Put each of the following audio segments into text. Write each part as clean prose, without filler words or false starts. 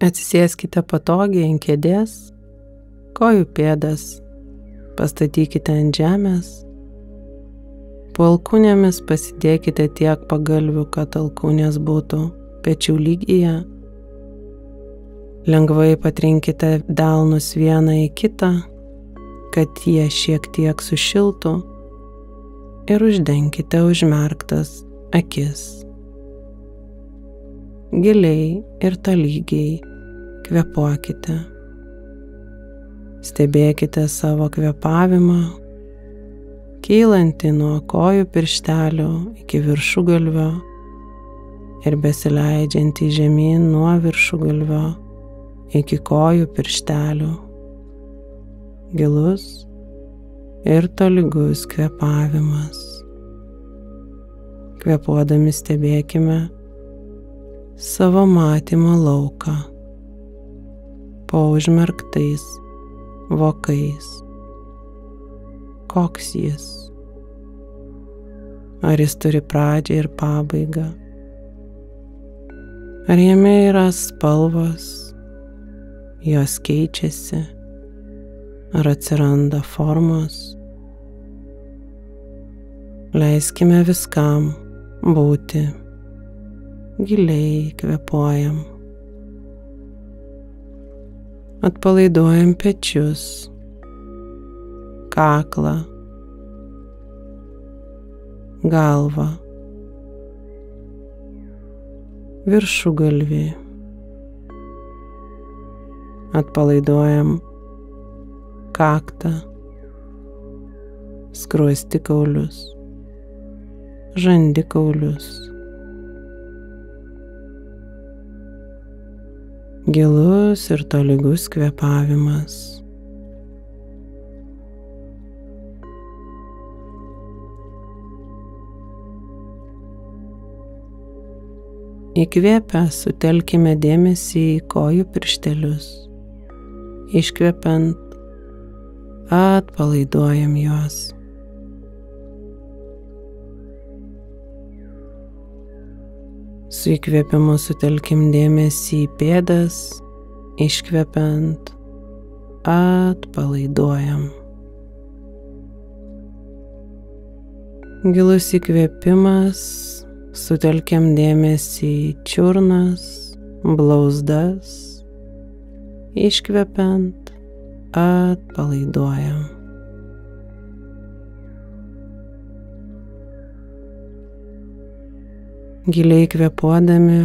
Atsisėskite patogiai ant kėdės, kojų pėdas pastatykite ant žemės, po alkūnėmis pasidėkite tiek pagalvių, kad alkūnės būtų pečių lygyje. Lengvai patrinkite delnus vieną į kitą, kad jie šiek tiek sušiltų ir uždenkite užmerktas akis. Giliai ir tolygiai kvėpuokite. Stebėkite savo kvėpavimą, kylantį nuo kojų pirštelių iki viršugalvio ir besileidžiantį žemyn nuo viršugalvio iki kojų pirštelių. Gilus ir tolygus kvėpavimas. Kvėpuodami stebėkime savo matymo lauką po užmerktais vokais. Koks jis? Ar jis turi pradžią ir pabaigą? Ar jame yra spalvos? Jos keičiasi? Ar atsiranda formos? Leiskime viskam būti. Giliai kvėpuojam. Atpalaiduojam pečius, kaklą, galvą, viršugalvį. Atpalaiduojam kaktą, skruostikaulius, žandikaulius. Gilus ir tolygus kvėpavimas. Įkvėpę sutelkime dėmesį į kojų pirštelius. Iškvepiant, atpalaiduojam juos. Su įkvėpimu sutelkim dėmesį į pėdas, iškvepiant, atpalaiduojam. Gilus įkvėpimas, sutelkiam dėmesį į čiurnas, blauzdas, iškvepiant, atpalaiduojam. Giliai kvėpuodami,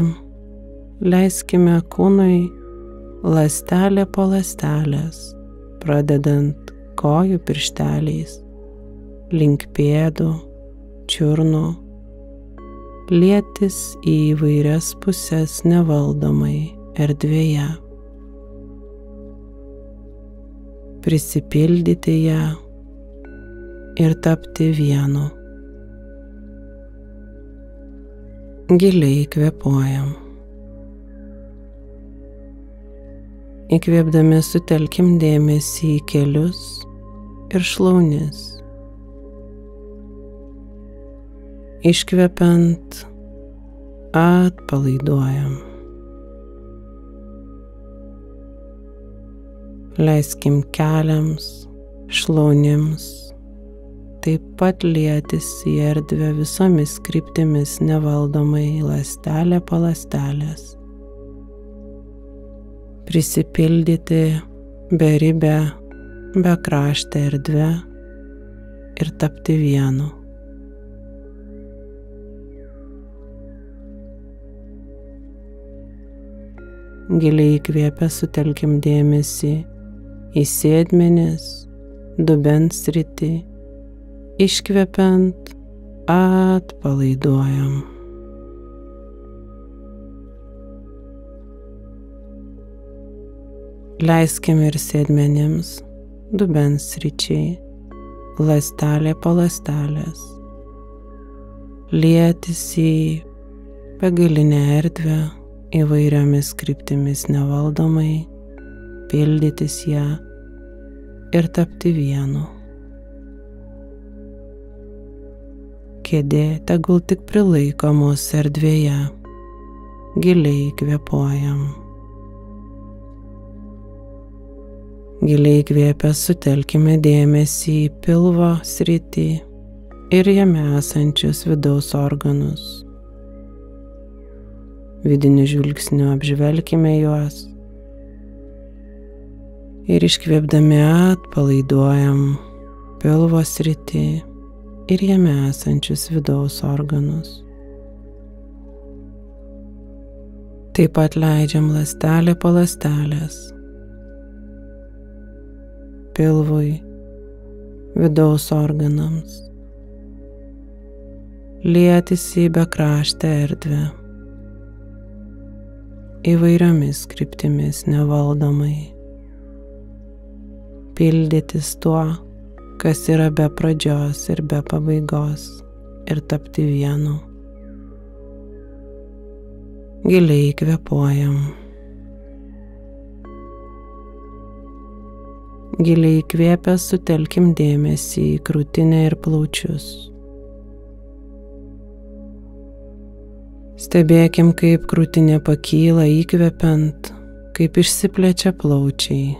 leiskime kūnui ląstelė po ląstelės, pradedant kojų piršteliais, link pėdų, čiurnų, lietis į įvairias puses nevaldomai erdvėje. Prisipildyti ją ir tapti vienu. Giliai kvėpuojam. Įkvėpdami sutelkim dėmesį į kelius ir šlaunis. Iškvepiant, atpalaiduojam. Leiskim keliams, šlaunims, taip pat lietis į erdvę visomis kryptimis nevaldomai ląstelė po ląstelės. Prisipildyti beribę, bekraštę erdvę ir tapti vienu. Giliai įkvėpę sutelkim dėmesį į sėdmenis, dubens sritį, iškvepiant, atpalaiduojam. Leiskim ir sėdmenims, dubens sričiai, ląstelė po ląstelės, lietis į begalinę erdvę įvairiomis kryptimis nevaldomai, pildytis ją ir tapti vienu. Kėdė tegul tik prilaiko mus erdvėje, giliai kvėpuojam. Giliai įkvėpę sutelkime dėmesį į pilvo sritį ir jame esančius vidaus organus. Vidiniu žvilgsniu apžvelkime juos ir iškvėpdami atpalaiduojam pilvo sritį ir jame esančius vidaus organus. Taip pat leidžiam ląstelę po ląstelės, pilvui, vidaus organams, lietis į bekraštę erdvę, įvairiomis kryptimis nevaldomai, pildytis tuo, kas yra be pradžios ir be pabaigos, ir tapti vienu. Giliai kvėpuojam. Giliai įkvėpę sutelkim dėmesį į krūtinę ir plaučius. Stebėkim, kaip krūtinė pakyla įkvepiant, kaip išsiplečia plaučiai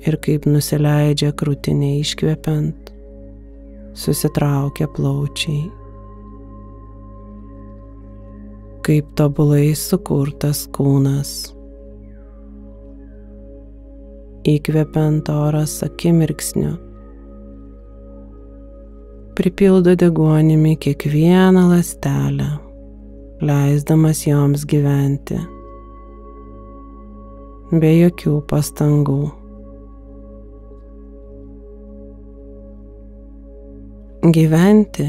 ir kaip nusileidžia krūtinė iškvepiant, susitraukia plaučiai. Kaip tobulai sukurtas kūnas. Įkvepiant oras akimirksniu, pripildo deguonimi kiekvieną ląstelę, leisdamas joms gyventi, be jokių pastangų. Gyventi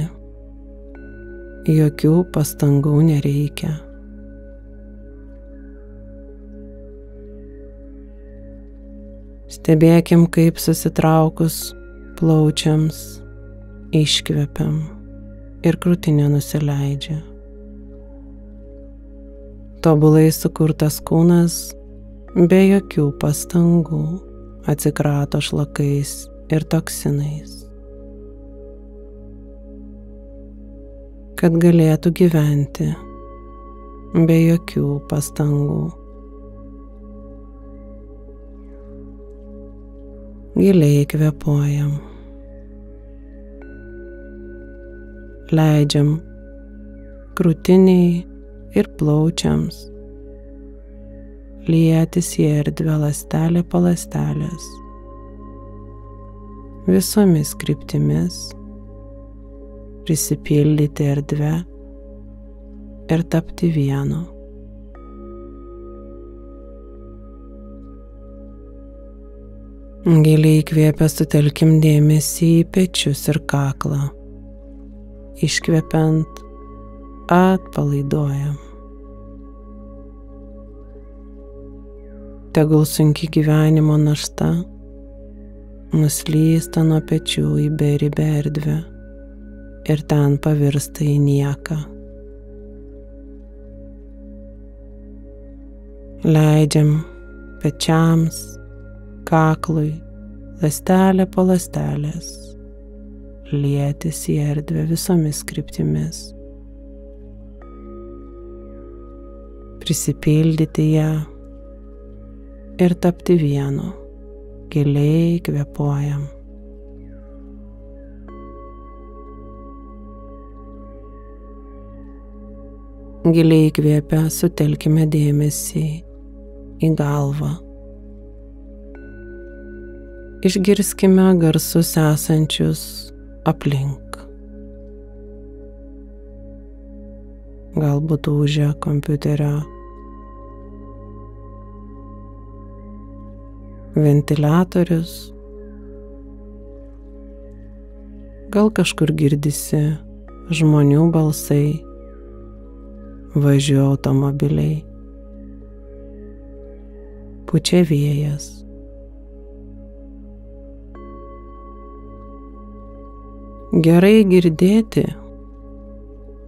jokių pastangų nereikia. Stebėkim, kaip susitraukus plaučiams iškvepiam ir krūtinė nusileidžia. Tobulai sukurtas kūnas be jokių pastangų atsikrato šlakais ir toksinais, kad galėtų gyventi be jokių pastangų. Giliai kvėpuojam. Leidžiam krūtiniai ir plaučiams lietis į erdvę ląstelę po ląstelės, visomis kryptimis, prisipildyti erdvę ir tapti vienu. Giliai įkvėpę sutelkim dėmesį į pečius ir kaklą. Iškvepiant atpalaiduojam. Tegul sunki gyvenimo našta nuslysta nuo pečių į beribę erdvę ir ten pavirsta į nieką. Leidžiam pečiams, kaklui, ląstelė po ląstelės, lietis į erdvę visomis kryptimis, prisipildyti ją ir tapti vienu. Giliai kvėpuojam. Giliai įkvėpę sutelkime dėmesį į galvą. Išgirskime garsus esančius aplink. Galbūt ūžia kompiuterio ventiliatorius, gal kažkur girdisi žmonių balsai, važiuoja automobiliai, pučia vėjas. Gerai girdėti,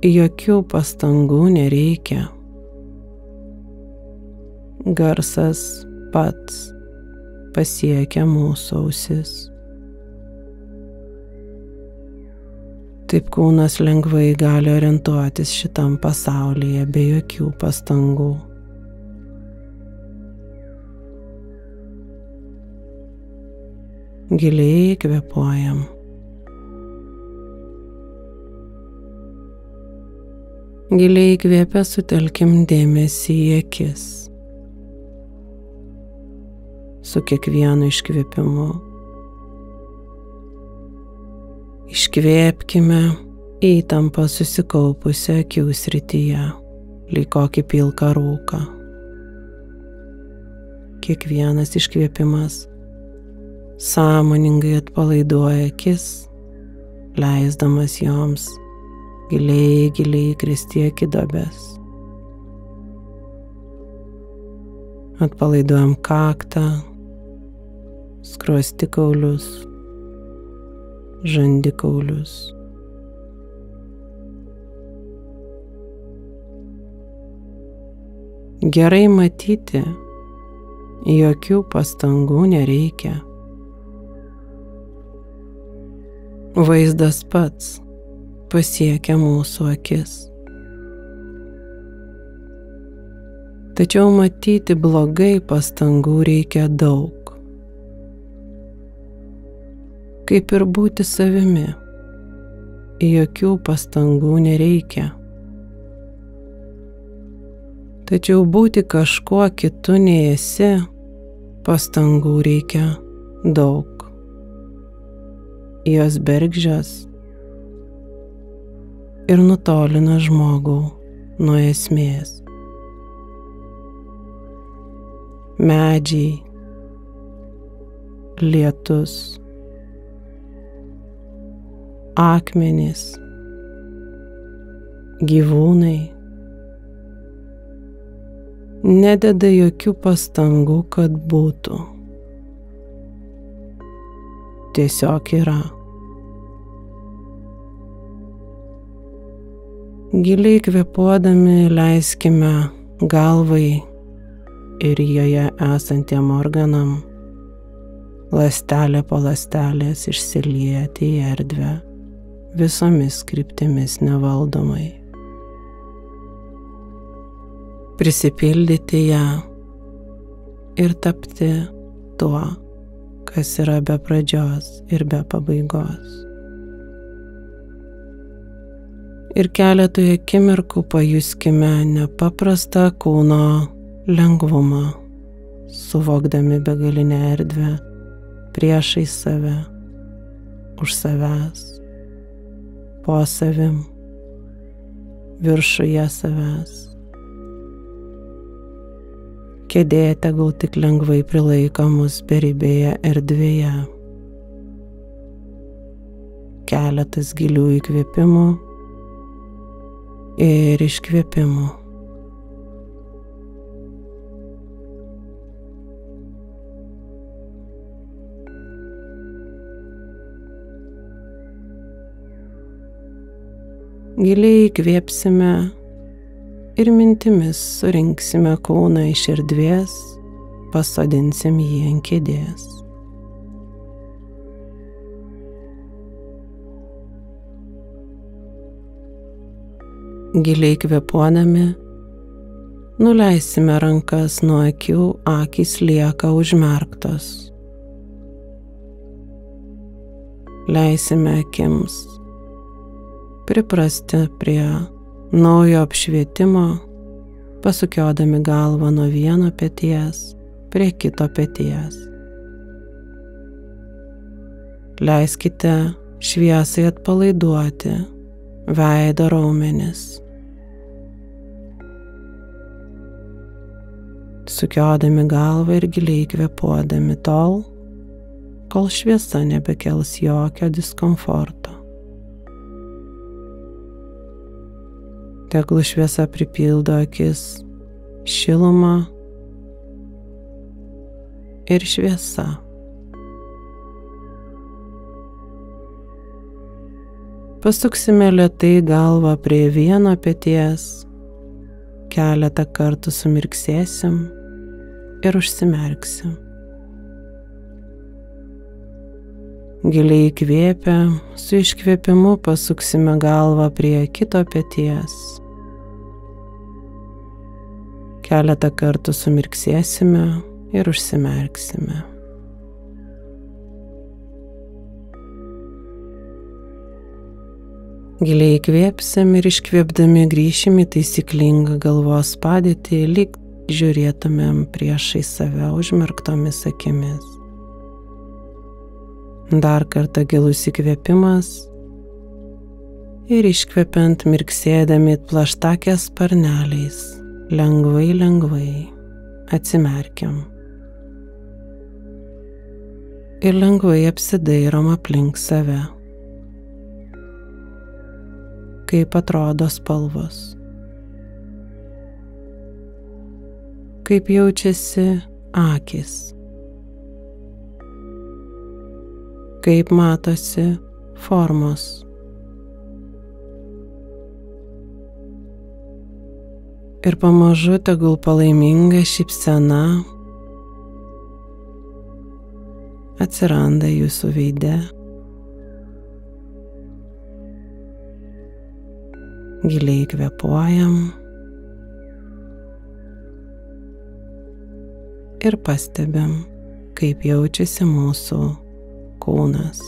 jokių pastangų nereikia. Garsas pats pasiekia mūsų ausis. Taip kūnas lengvai gali orientuotis šitam pasaulyje be jokių pastangų. Giliai kvėpuojam. Giliai įkvėpę sutelkim dėmesį į akis. Su kiekvienu iškvėpimu iškvėpkime įtampą susikaupusią akių srityje, lyg kokį pilką rūką. Kiekvienas iškvėpimas sąmoningai atpalaiduoja akis, leisdamas joms giliai įkristi į duobes. Atpalaiduojam kaktą, skruostikaulius, žandikaulius. Gerai matyti, jokių pastangų nereikia. Vaizdas pats pasiekia mūsų akis. Tačiau matyti blogai pastangų reikia daug. Kaip ir būti savimi, jokių pastangų nereikia. Tačiau būti kažkuo kitu nei esi, pastangų reikia daug. Jos bergždžios ir nutolina žmogų nuo esmės. Medžiai, lietus, akmenys, gyvūnai nededa jokių pastangų, kad būtų. Tiesiog yra. Giliai kvėpuodami leiskime galvai ir joje esantiem organam ląstelė po ląstelės išsilieti į erdvę visomis kryptimis nevaldomai. Prisipildyti ją ir tapti tuo, kas yra be pradžios ir be pabaigos. Ir keletui akimirkų pajuskime nepaprastą kūno lengvumą, suvokdami begalinę erdvę priešais save, už savęs, po savim, viršuje savęs. Kėdė tegul tik lengvai prilaiko mus beribėje erdvėje. Keletas gilių įkvėpimų ir iškvėpimų. Giliai įkvėpsime ir mintimis surinksime kūną iš erdvės, pasodinsim jį ant kėdės. Giliai kvėpuodami nuleisime rankas nuo akių, akys lieka užmerktos. Leisime akims priprasti prie naujo apšvietimo, pasukiodami galvą nuo vieno peties prie kito peties. Leiskite šviesai atpalaiduoti veido raumenis. Sukiodami galvą ir giliai kvėpuodami tol, kol šviesa nebekels jokio diskomforto. Tegul šviesa pripildo akis šilumą ir šviesa. Pasuksime lėtai galvą prie vieno peties, keletą kartų sumirksėsim ir užsimerksim. Giliai įkvėpę, su iškvėpimu pasuksime galvą prie kito peties. Keletą kartų sumirksėsime ir užsimerksime. Giliai įkvėpsim ir iškvėpdami grįšim į taisyklingą galvos padėtį, lyg žiūrėtumėm priešai save užmerktomis akimis. Dar kartą gilus įkvėpimas ir iškvepiant mirksėdami plaštakės sparneliais, lengvai atsimerkiam. Ir lengvai apsidairom aplink save. Kaip atrodo spalvos. Kaip jaučiasi akys. Kaip matosi formos. Ir pamažu tegul palaiminga šypsena atsiranda jūsų veide. Giliai kvėpuojam ir pastebim, kaip jaučiasi mūsų kūnas.